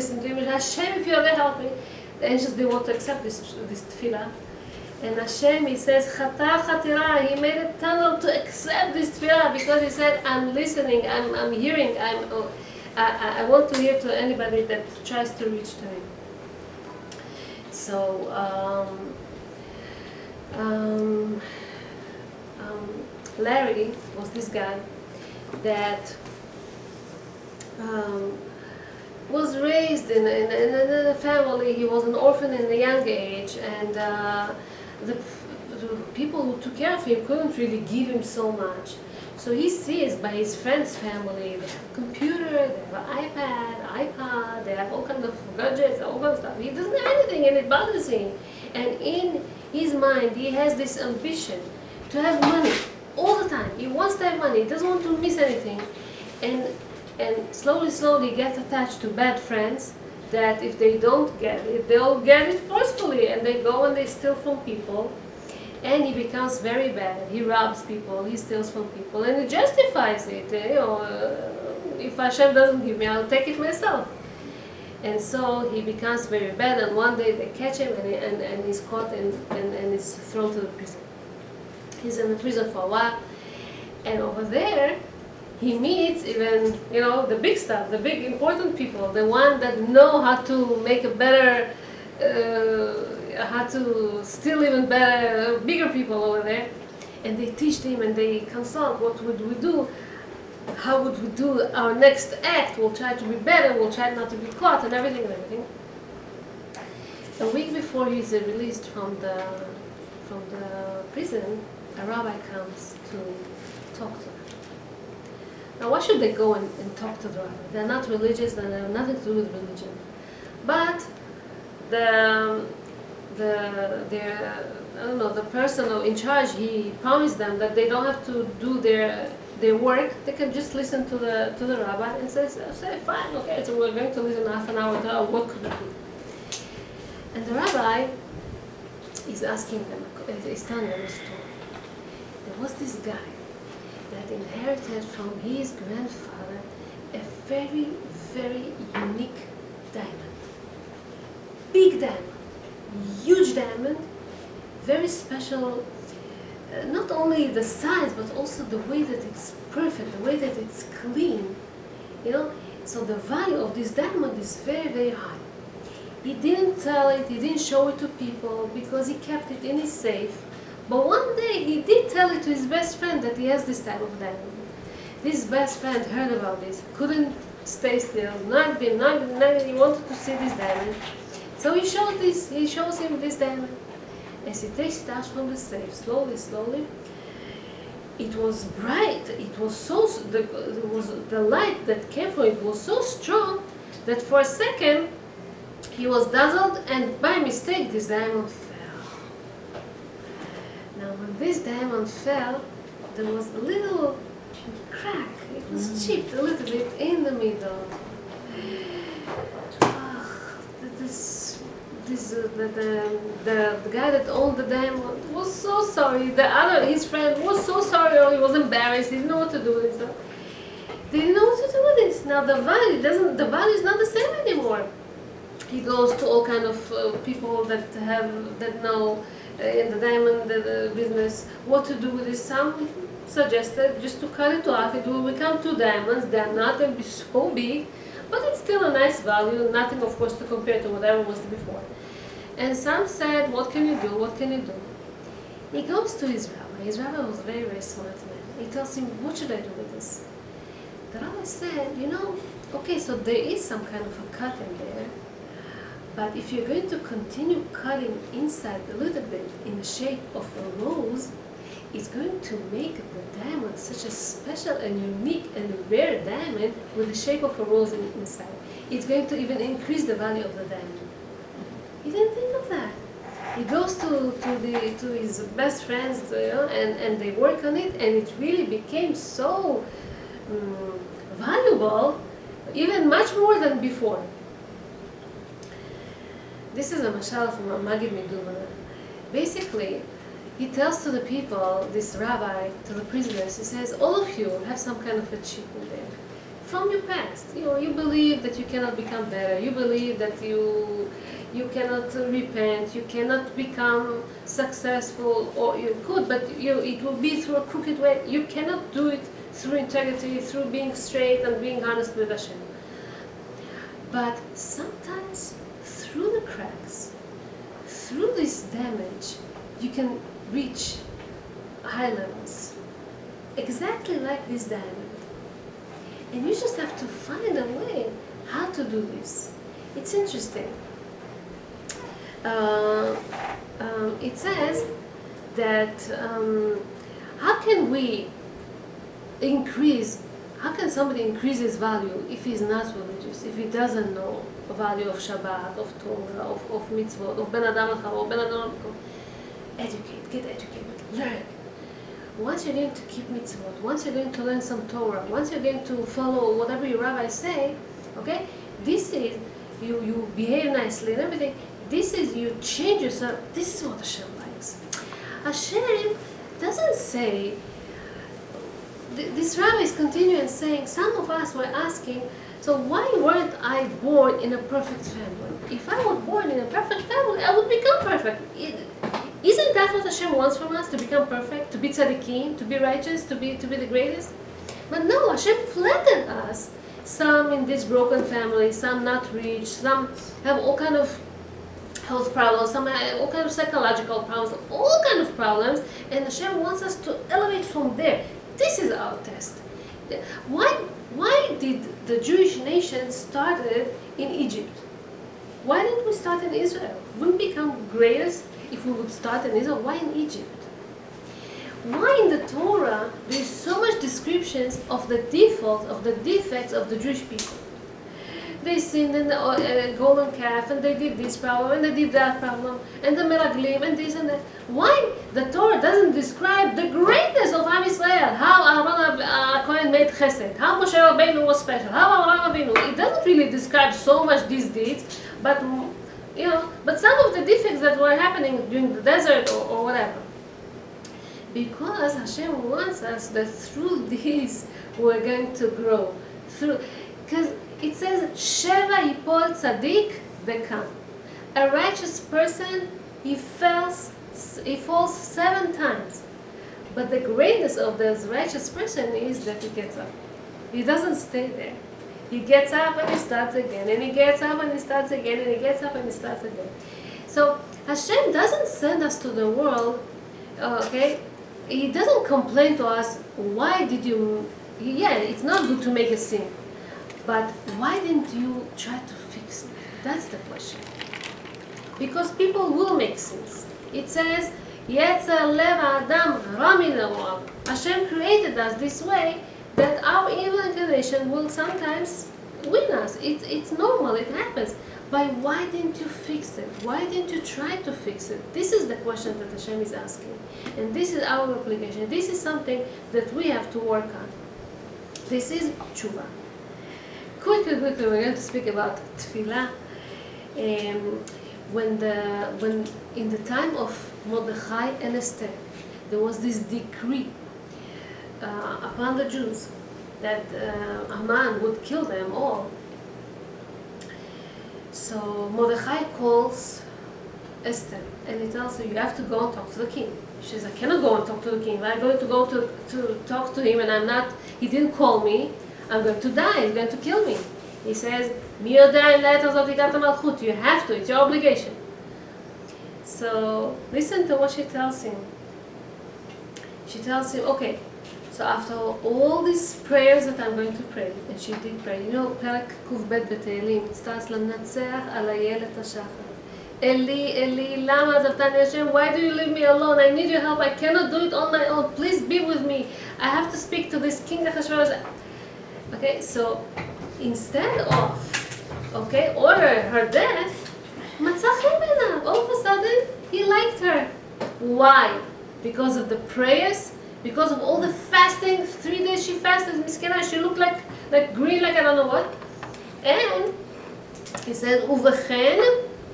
listen to him. Hashem, if you ever help me. The angels didn't want to accept this tefillah. And Hashem, he says, Chata Chatira, he made a tunnel to accept this tefillah because he said, I'm listening, I'm hearing, I want to hear to anybody that tries to reach to him. So, Larry was this guy that was raised in a family. He was an orphan in a young age, and the people who took care of him couldn't really give him so much. So he sees by his friends' family, they have a computer, they have an iPad, they have all kinds of gadgets, all kinds of stuff. He doesn't have anything, and it bothers him. And in his mind, he has this ambition to have money all the time. He wants to have money. He doesn't want to miss anything. And slowly gets attached to bad friends that if they don't get it, they'll get it forcefully, and they go and they steal from people. And he becomes very bad. He robs people, he steals from people, and he justifies it. If Hashem doesn't give me, I'll take it myself. And so he becomes very bad, and one day they catch him, and he's caught and is thrown to the prison. He's in the prison for a while, and over there, he meets even, the big stuff, the big important people, the one that know how to make a better, how to steal even better, bigger people over there. And they teach him and they consult, what would we do? How would we do our next act? We'll try to be better, we'll try not to be caught, and everything. A week before he's released from the prison, a rabbi comes to talk to him. Now, why should they go and talk to the rabbi? They're not religious, and they have nothing to do with religion. But the person in charge, he promised them that they don't have to do their work. They can just listen to the rabbi and say fine, okay, so we're going to listen half an hour to what could we do. And the rabbi is asking them, is telling them a story. There was this guy that inherited from his grandfather a very, very unique diamond. Big diamond, huge diamond, very special, not only the size, but also the way that it's perfect, the way that it's clean, So the value of this diamond is very, very high. He didn't tell it, he didn't show it to people because he kept it in his safe. But one day he did tell it to his best friend that he has this type of diamond. This best friend heard about this, couldn't stay still, nagged him, he wanted to see this diamond. So he shows him this diamond. As he takes it out from the safe, slowly, it was bright. It was the light that came from it was so strong that for a second he was dazzled, and by mistake this diamond fell. Now, when this diamond fell, there was a little crack. It was chipped a little bit in the middle. The guy that owned the diamond was so sorry. His friend was so sorry, or he was embarrassed. He didn't know what to do with it. They didn't know what to do with this. Now the value is not the same anymore. He goes to all kind of people that know in the diamond business what to do with this. Some suggested just to cut it off. It will become 2 diamonds. They are not going to be so big. But it's still a nice value, nothing of course to compare to whatever was before. And some said, what can you do? He goes to his rabbi. His rabbi was a very, very smart man. He tells him, what should I do with this? The rabbi said, okay, so there is some kind of a cut in there, but if you're going to continue cutting inside a little bit in the shape of a rose, it's going to make the diamond such a special and unique and rare diamond with the shape of a rose inside. It's going to even increase the value of the diamond. He didn't think of that. He goes to his best friends, and they work on it, and it really became so valuable, even much more than before. This is a mashal from a Magid Meduvna. Basically, he tells to the people, this rabbi, to the prisoners, he says, all of you have some kind of a chip in there. from your past. You believe that you cannot become better. You believe that you cannot repent. You cannot become successful, or you could, but it will be through a crooked way. You cannot do it through integrity, through being straight and being honest with Hashem. But sometimes, through the cracks, through this damage, you can reach high levels, exactly like this diamond. And you just have to find a way how to do this. It's interesting. It says that how can somebody increase his value if he's not religious, if he doesn't know the value of Shabbat, of Torah, of mitzvot, of Ben Adam al Ben Adam al. Educate, get educated, learn. Once you're going to keep mitzvot, once you're going to learn some Torah, once you're going to follow whatever your rabbi say, okay, this is, you behave nicely and everything, this is, you change yourself, this is what Hashem likes. Hashem doesn't say, this rabbi is continuing saying, some of us were asking, so why weren't I born in a perfect family? If I were born in a perfect family, I would become perfect. Isn't that what Hashem wants from us? To become perfect, to be tzaddikim, to be righteous, to be the greatest? But no, Hashem planted us. Some in this broken family, some not rich, some have all kind of health problems, some have all kind of psychological problems, all kind of problems, and Hashem wants us to elevate from there. This is our test. Why did the Jewish nation started in Egypt? Why didn't we start in Israel? Wouldn't we become greatest if we would start in Israel? Why in Egypt? Why in the Torah there is so much descriptions of the defaults, of the defects of the Jewish people? They sinned in the golden calf, and they did this problem, and they did that problem, and the meraglim, and this and that. Why the Torah doesn't describe the greatness of Am Yisrael? How Aaron Cohen made chesed, how Moshe Rabbeinu was special, how Avraham Avinu. It doesn't really describe so much these deeds, but but some of the defects that were happening during the desert or whatever. Because Hashem wants us that through these we're going to grow. Because it says, Sheva yipol tzaddik vekam. A righteous person, he falls 7 times. But the greatness of this righteous person is that he gets up. He doesn't stay there. He gets up and he starts again, and he gets up and he starts again, and he gets up and he starts again. So Hashem doesn't send us to the world, okay? He doesn't complain to us, why did you, it's not good to make a sin, but why didn't you try to fix it? That's the question. Because people will make sins. It says, Yetzer lev ha'adam ra min ha'ro'av. Hashem created us this way that our evil inclination will sometimes win us. It's normal, it happens. But why didn't you fix it? Why didn't you try to fix it? This is the question that Hashem is asking. And this is our obligation. This is something that we have to work on. This is Teshuvah. Quickly, we're going to speak about Tefillah. When in the time of Mordechai and Esther, there was this decree upon the Jews that Haman would kill them all. So Mordechai calls Esther and he tells her, you have to go and talk to the king. She says, I cannot go and talk to the king. I'm going to go to talk to him, and he didn't call me. I'm going to die. He's going to kill me. He says, you have to. It's your obligation. So listen to what she tells him. She tells him, okay, so after all these prayers that I'm going to pray, and she did pray, פרק ק"ב בתהילים, it starts לנצח על איילת השחר. Eli, Eli, lama azavtani Hashem, why do you leave me alone? I need your help. I cannot do it on my own. Please be with me. I have to speak to this king Ahasuerus. Okay, so instead of, order her death, מצא חן בעיניו. All of a sudden, he liked her. Why? Because of the prayers, because of all the fasting. 3 days she fasted, miskena, she looked like green, like I don't know what. And he said, ובכן,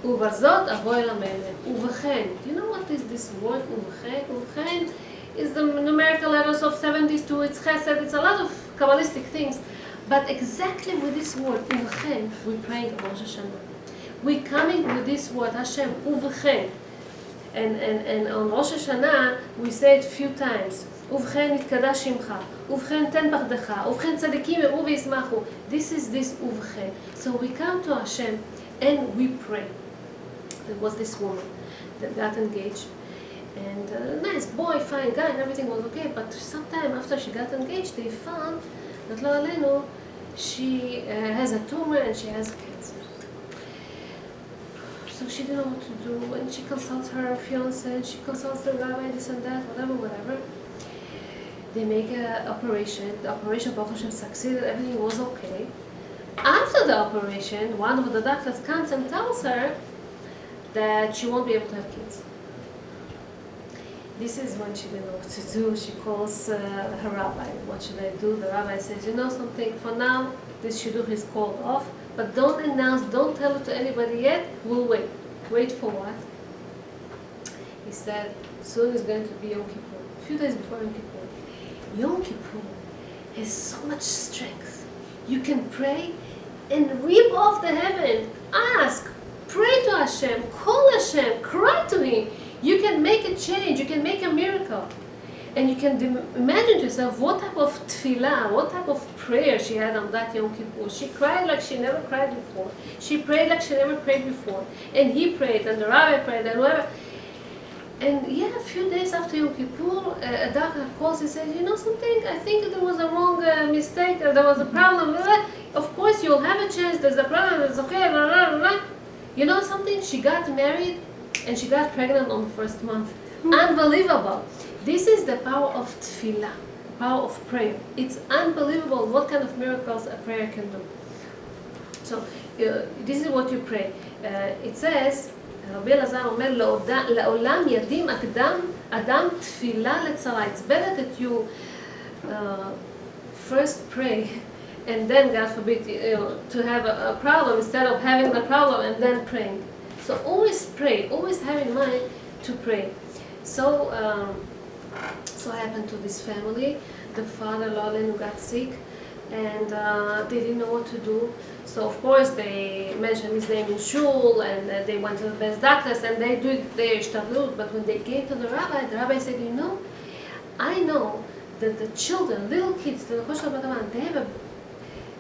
ובזאת אבוי למלך. ובכן. Do you know what is this word, ובכן? ובכן is the numerical letters of 72. It's chesed. It's a lot of Kabbalistic things. But exactly with this word, uvchen, we praying on Rosh Hashanah. We coming with this word, Hashem, uvchen. And on Rosh Hashanah, we say it a few times. Uvchen itkadosh shimcha, uvchen ten bachdecha, uvchen tzadikim yeru v'yismachu. This is this uvchen. So we come to Hashem and we pray. There was this woman that got engaged. And a nice boy, fine guy, and everything was okay. But sometime after she got engaged, they found that lo alenu, she has a tumor and she has cancer. So she didn't know what to do, and she consults her fiance, and she consults the rabbi, this and that, whatever. They make an operation. The operation, Baruch Hashem, succeeded. Everything was okay. After the operation, one of the doctors comes and tells her that she won't be able to have kids. This is when she didn't know what to do. She calls her rabbi. What should I do? The rabbi says, you know something, for now, this shiur is called off, but don't announce, don't tell it to anybody yet, we'll wait. Wait for what? He said, soon is going to be Yom Kippur. A few days before Yom Kippur. Yom Kippur has so much strength. You can pray and rip off the heaven. Ask, pray to Hashem, call Hashem, cry to Him. You can make a change, you can make a miracle. And you can imagine to yourself what type of tefillah, what type of prayer she had on that Yom Kippur. She cried like she never cried before. She prayed like she never prayed before. And he prayed, and the rabbi prayed, and whoever. And yeah, a few days after Yom Kippur, a doctor calls and says, you know something, I think there was a wrong mistake, there was a problem. Of course, you'll have a chance, there's a problem, it's okay, blah, blah, blah. You know something, she got married, and she got pregnant on the first month. Unbelievable. This is the power of tefillah, power of prayer. It's unbelievable what kind of miracles a prayer can do. So this is what you pray. It says, Rabbi Elazar אומר, לעולם ידים אדם תפילה לצרה. It's better that you first pray and then, God forbid, to have a problem instead of having the problem and then praying. So always pray, always have in mind to pray. So happened to this family. The father, Lolen, got sick, and they didn't know what to do. So of course they mentioned his name in shul, and they went to the best doctors, and they did their ishtadlut. But when they came to the rabbi said, you know, I know that the children, little kids, they have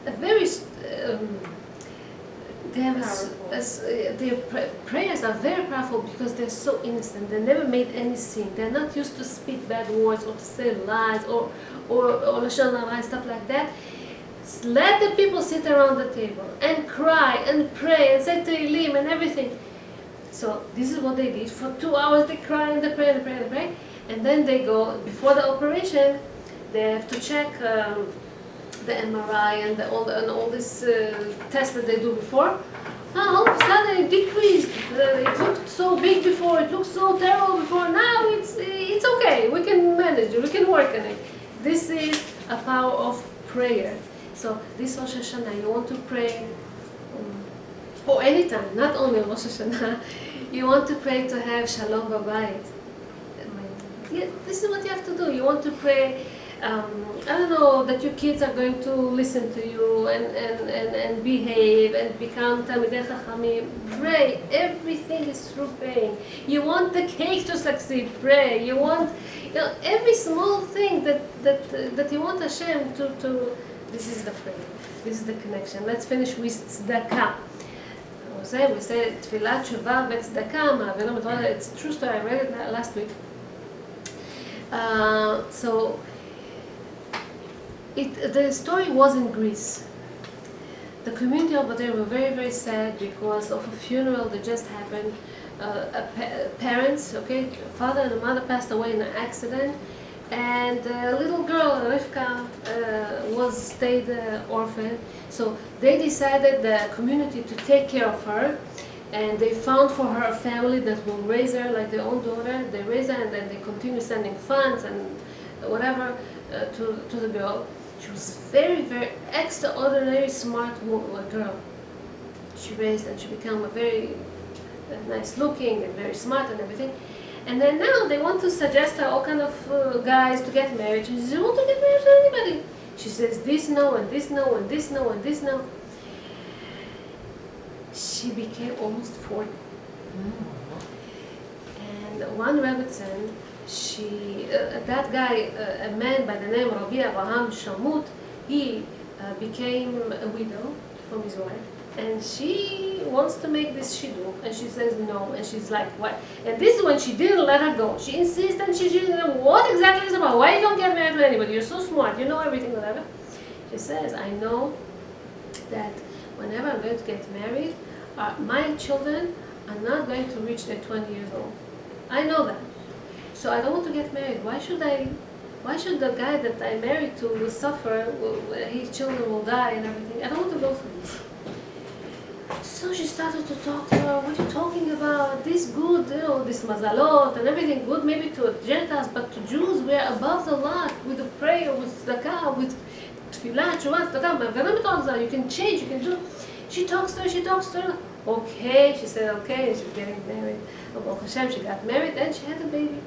a very their prayers are very powerful because they're so innocent. They never made any sin. They're not used to speak bad words or to say lies or lashon hara, stuff like that. Let the people sit around the table and cry and pray and say Tehillim and everything. So this is what they did. For 2 hours they cry and they pray and pray and pray. And then they go, before the operation, they have to check the MRI and all this tests that they do before. Now all of a sudden it decreased. It looked so big before, it looked so terrible before. Now it's okay. We can manage it. We can work on it. This is a power of prayer. So this Rosh Hashanah, you want to pray, or any time, not only Rosh Hashanah. You want to pray to have Shalom Babayit. Yeah, this is what you have to do. You want to pray. I don't know, that your kids are going to listen to you and behave and become Talmidei Chachamim. Pray. Everything is through praying. You want the cake to succeed. Pray. You want, every small thing that you want Hashem to. This is the prayer. This is the connection. Let's finish with tzedakah. We say Tefillah Teshuvah v'tzedakah. It's a true story. I read it last week. So. The story was in Greece. The community over there were very, very sad because of a funeral that just happened. Parents, father and mother passed away in an accident, and a little girl, Rivka, stayed orphan. So they decided, the community, to take care of her, and they found for her a family that will raise her like their own daughter. They raise her, and then they continue sending funds and whatever to the girl. She was very, very extraordinary smart girl. She raised and she became a very nice looking and very smart and everything. And then now they want to suggest her all kind of guys to get married. She says, you want to get married to anybody? She says this no, and this no, and this no, and this no. She became almost 40. And one Rebbetzin, that guy, a man by the name Rabbi Abraham Shamut, he became a widow from his wife, and she wants to make this shiur, and she says no, and she's like, what? And this is when she didn't let her go. She insists, and she didn't know what exactly is about. Why you don't get married to anybody? You're so smart, you know everything, whatever. She says, I know that whenever I'm going to get married, my children are not going to reach their 20 years old. I know that. So I don't want to get married. Why should the guy that I married to will suffer, his children will die and everything? I don't want to go through this. So she started to talk to her, what are you talking about? This good, this mazalot and everything good maybe to Gentiles, but to Jews we are above the lot with the prayer, with tzedakah, with Tefillah Tzedakah. You can change, you can do. She talks to her. Okay, she said okay, she's getting married. Baruch Hashem, she got married and she had a baby.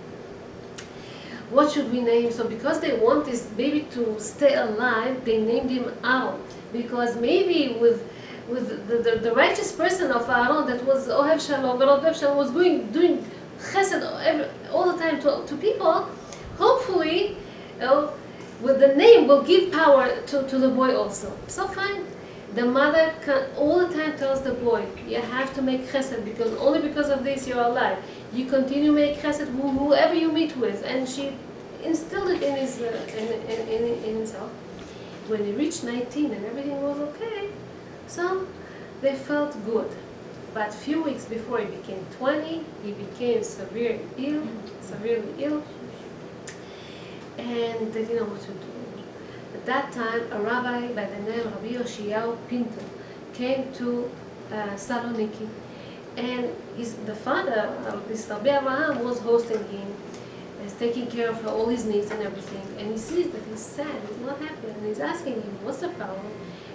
What should we name? So because they want this baby to stay alive, they named him Aaron. Because maybe with the righteous person of Aaron that was Ohev Shalom, Ohev Shalom was doing chesed all the time to people, hopefully with the name will give power to the boy also. So fine. The mother all the time tells the boy, you have to make chesed because only because of this you're alive. You continue to make chesed whoever you meet with, and she instilled it in himself. When he reached 19 and everything was okay, so they felt good. But a few weeks before he became 20, he became severely ill, and they didn't know what to do. At that time, a rabbi by the name of Rabbi Yoshua Pinto came to Saloniki, and the father of this Rabbi Abraham was hosting him, is taking care of all his needs and everything. And he sees that he's sad, he's not happy, and he's asking him, what's the problem?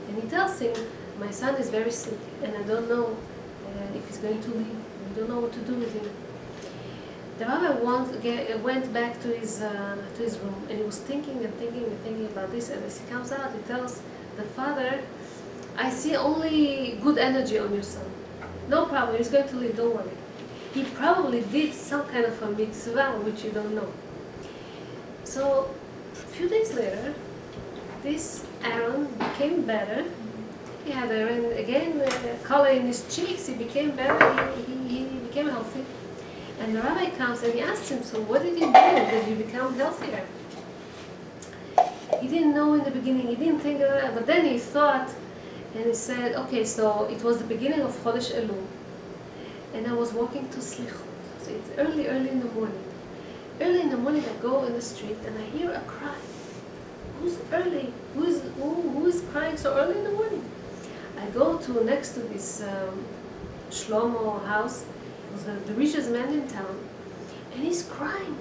And he tells him, my son is very sick, and I don't know if he's going to live. We don't know what to do with him. The rabbi went back to his room, and he was thinking about this. And as he comes out, he tells the father, I see only good energy on your son. No problem, he's going to live, don't worry. He probably did some kind of a mitzvah which you don't know. So a few days later, this Aaron became better. He had a color in his cheeks. He became better. He became healthy. And the rabbi comes and he asks him, so what did you do that you become healthier? He didn't know in the beginning, he didn't think of it, but then he thought, and he said, okay, so it was the beginning of Chodesh Elul, and I was walking to Slichut, so it's early in the morning. Early in the morning I go in the street and I hear a cry. Who's early? Who is crying so early in the morning? I go to next to this Shlomo house. The richest man in town, and he's crying.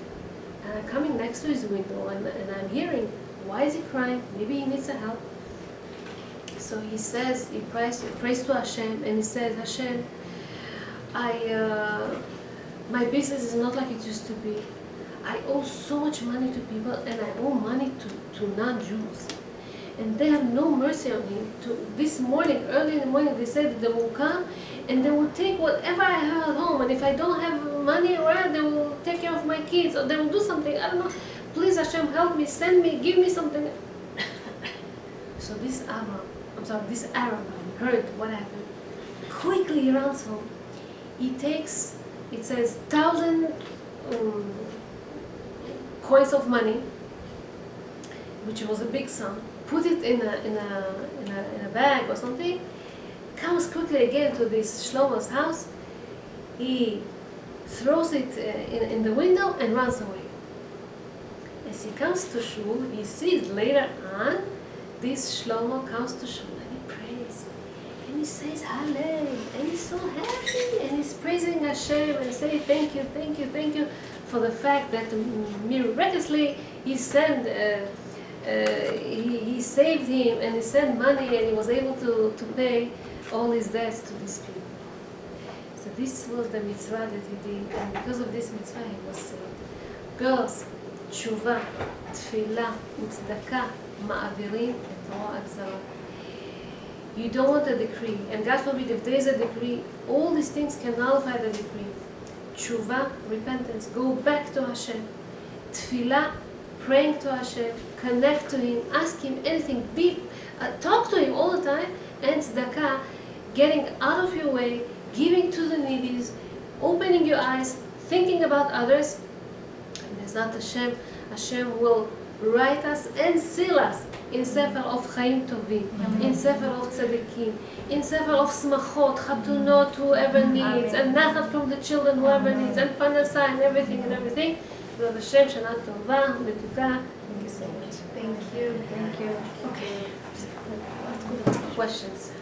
And I'm coming next to his window, and I'm hearing, why is he crying? Maybe he needs help. So he says, he prays to Hashem, and he says, Hashem, my business is not like it used to be. I owe so much money to people, and I owe money to non-Jews. And they have no mercy on him. This morning, early in the morning, they said that they will come and they will take whatever I have at home. And if I don't have money around, they will take care of my kids, or they will do something. I don't know. Please, Hashem, help me, send me, give me something. So this Aaron heard what happened. Quickly he runs home. He takes, it says, 1,000 coins of money, which was a big sum. Put it in a bag or something, comes quickly again to this Shlomo's house, he throws it in the window and runs away. As he comes to Shul, he sees later on, this Shlomo comes to Shul and he prays. And he says Hallel, and he's so happy, and he's praising Hashem and saying thank you for the fact that miraculously he sent he saved him, and he sent money, and he was able to pay all his debts to these people. So this was the mitzvah that he did, and because of this mitzvah he was saved. Girls, Teshuvah, Tefillah, Tzedakah, מעבירים את רוע הגזרה. You don't want a decree, and God forbid if there is a decree, all these things can nullify the decree. Teshuvah, repentance, go back to Hashem. Tefillah, praying to Hashem, connect to Him, ask Him anything, talk to Him all the time, and tzedakah, getting out of your way, giving to the needy, opening your eyes, thinking about others. And Bezrat Hashem will write us and seal us in Sefer of Chaim Tovim, in Sefer of Tzadikim, in Sefer of Smachot, Chatunot, whoever needs, and Nachat from the children, whoever needs, and Panasah, and everything. Bezrat Hashem, Shana Tova, Metuka. Thank you so much. Thank you. Okay. Questions?